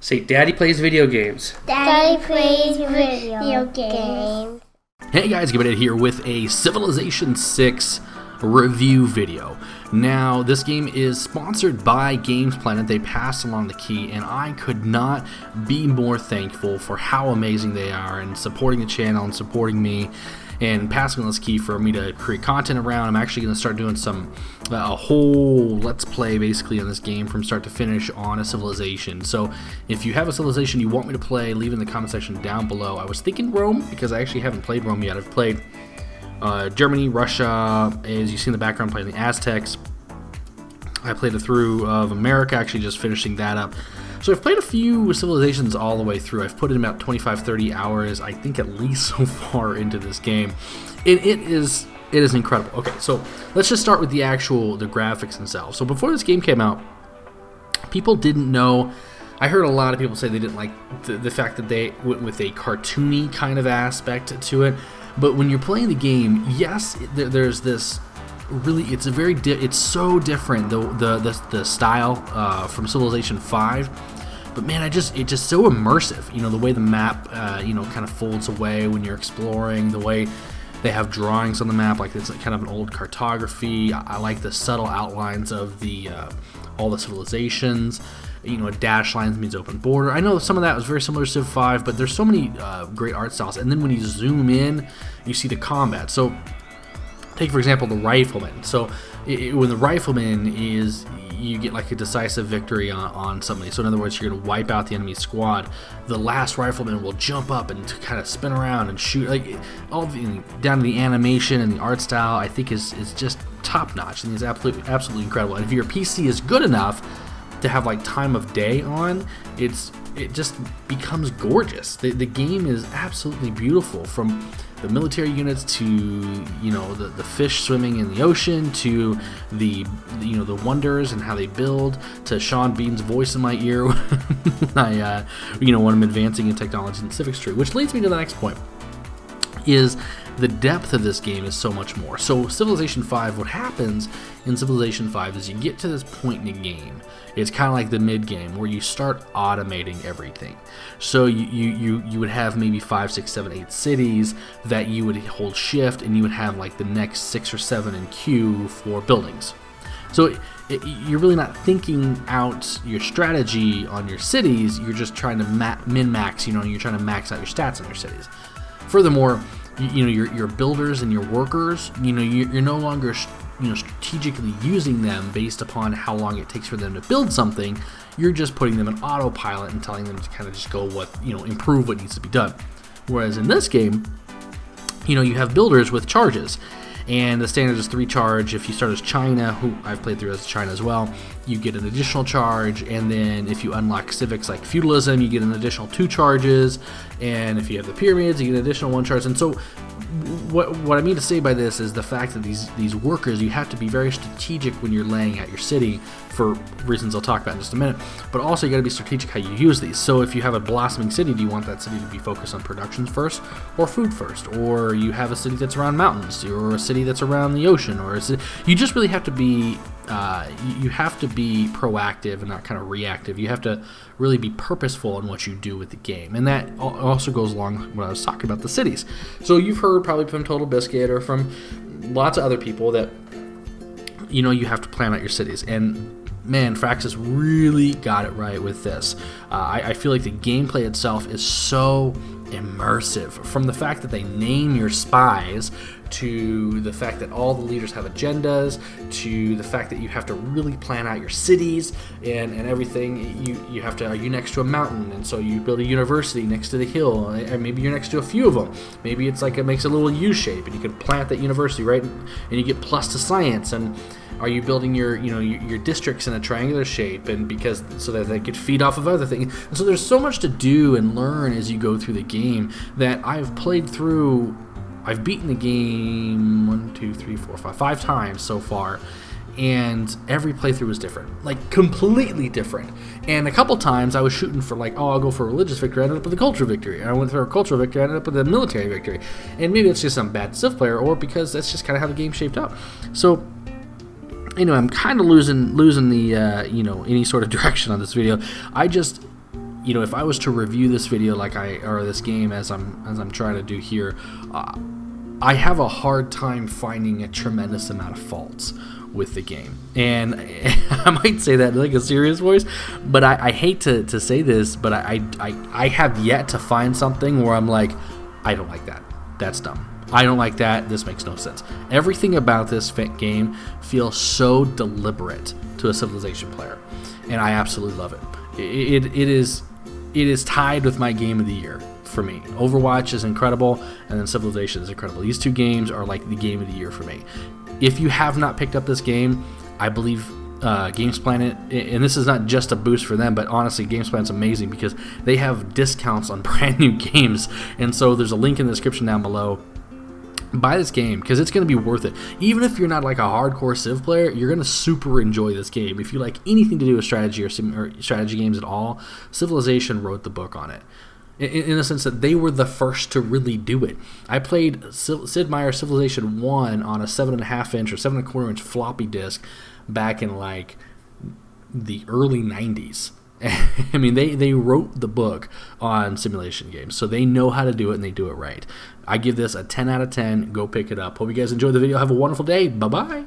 Say, Daddy plays video games. Daddy plays video games. Hey guys, GamesPlanet here with a Civilization 6 review video. Now, this game is sponsored by GamesPlanet. They passed along the key, and I could not be more thankful for how amazing they are and supporting the channel and supporting me and passing on this key for me to create content around. I'm actually going to start doing a whole let's play basically on this game from start to finish on a civilization. So if you have a civilization you want me to play, leave it in the comment section down below. I was thinking Rome because I actually haven't played Rome yet. I've played Germany, Russia, as you see in the background, playing the Aztecs. I played it through of America, actually just finishing that up. So I've played a few civilizations all the way through. I've put in about 25-30 hours, I think, at least so far into this game. And it is incredible. Okay, so let's just start with the graphics themselves. So before this game came out, people didn't know. I heard a lot of people say they didn't like the fact that they went with a cartoony kind of aspect to it. But when you're playing the game, yes, there's this. Really, it's so different, the style from Civilization 5. But man, it's just so immersive. You know, the way the map kind of folds away when you're exploring, the way they have drawings on the map, like it's kind of an old cartography. I like the subtle outlines of all the civilizations. You know, a dash lines means open border. I know some of that was very similar to Civ 5, but there's so many great art styles. And then when you zoom in, you see the combat. So take, for example, the rifleman. So when the rifleman you get like a decisive victory on somebody. So in other words, you're going to wipe out the enemy squad. The last rifleman will jump up and kind of spin around and shoot. Like down to the animation and the art style, I think is just top notch. And it's absolutely incredible. And if your PC is good enough to have like time of day on, it just becomes gorgeous. The game is absolutely beautiful, from the military units to the fish swimming in the ocean, to the wonders and how they build, to Sean Bean's voice in my ear when I'm advancing in technology and civics tree. Which leads me to the next point, is the depth of this game is so much more. So Civilization 5, what happens in Civilization 5 is you get to this point in the game, it's kind of like the mid-game where you start automating everything. So you would have maybe 5, 6, 7, 8 cities that you would hold shift, and you would have like the next 6 or 7 in queue for buildings. So you're really not thinking out your strategy on your cities, you're just trying to min-max, you're trying to max out your stats on your cities. Furthermore, your builders and your workers, you're no longer strategically using them based upon how long it takes for them to build something. You're just putting them in autopilot and telling them to kind of just go improve what needs to be done. Whereas in this game, you have builders with charges. And the standard is 3 charge. If you start as China, who I've played through as China as well, you get an additional charge. And then if you unlock civics like feudalism, you get an additional 2 charges. And if you have the pyramids, you get an additional 1 charge. And so what I mean to say by this is the fact that these workers, you have to be very strategic when you're laying out your city, for reasons I'll talk about in just a minute. But also you got to be strategic how you use these. So if you have a blossoming city, do you want that city to be focused on productions first or food first? Or you have a city that's around mountains, or a city that's around the ocean, or you just really have to be you have to be proactive and not kind of reactive. You have to really be purposeful in what you do with the game, and that also goes along when I was talking about the cities. So you've heard probably from Total Biscuit or from lots of other people that you have to plan out your cities, and man, Fraxis really got it right with this. I feel like the gameplay itself is so immersive, from the fact that they name your spies, to the fact that all the leaders have agendas, to the fact that you have to really plan out your cities and everything. You have to, are you next to a mountain, and so you build a university next to the hill, and maybe you're next to a few of them. Maybe it's like it makes a little U shape, and you can plant that university right, and you get plus to science. And are you building your districts in a triangular shape, and so that they could feed off of other things? And so there's so much to do and learn as you go through the game that I've played through. I've beaten the game 5 times so far, and every playthrough was different, like completely different. And a couple times I was shooting for I'll go for a religious victory, I ended up with a cultural victory. And I went for a cultural victory, I ended up with a military victory. And maybe it's just some bad Civ player, or because that's just kind of how the game shaped up. So I'm kind of losing the any sort of direction on this video. I just you know, if I was to review this video or this game as I'm trying to do here, I have a hard time finding a tremendous amount of faults with the game. And I might say that in like a serious voice, but I hate to say this, but I have yet to find something where I'm like, I don't like that. That's dumb. I don't like that. This makes no sense. Everything about this game feels so deliberate to a Civilization player, and I absolutely love it. It is tied with my game of the year for me. Overwatch is incredible, and then Civilization is incredible. These two games are like the game of the year for me. If you have not picked up this game, I believe GamesPlanet, and this is not just a boost for them, but honestly, GamesPlanet's amazing because they have discounts on brand new games, and so there's a link in the description down below. Buy this game because it's going to be worth it. Even if you're not like a hardcore Civ player, you're going to super enjoy this game. If you like anything to do with strategy or strategy games at all, Civilization wrote the book on it. In the sense that they were the first to really do it. I played Sid Meier's Civilization 1 on a 7.5 inch or 7.25 inch floppy disk back in like the early 90s. I mean, they wrote the book on simulation games, so they know how to do it and they do it right. I give this a 10 out of 10. Go pick it up. Hope you guys enjoyed the video. Have a wonderful day. Bye-bye.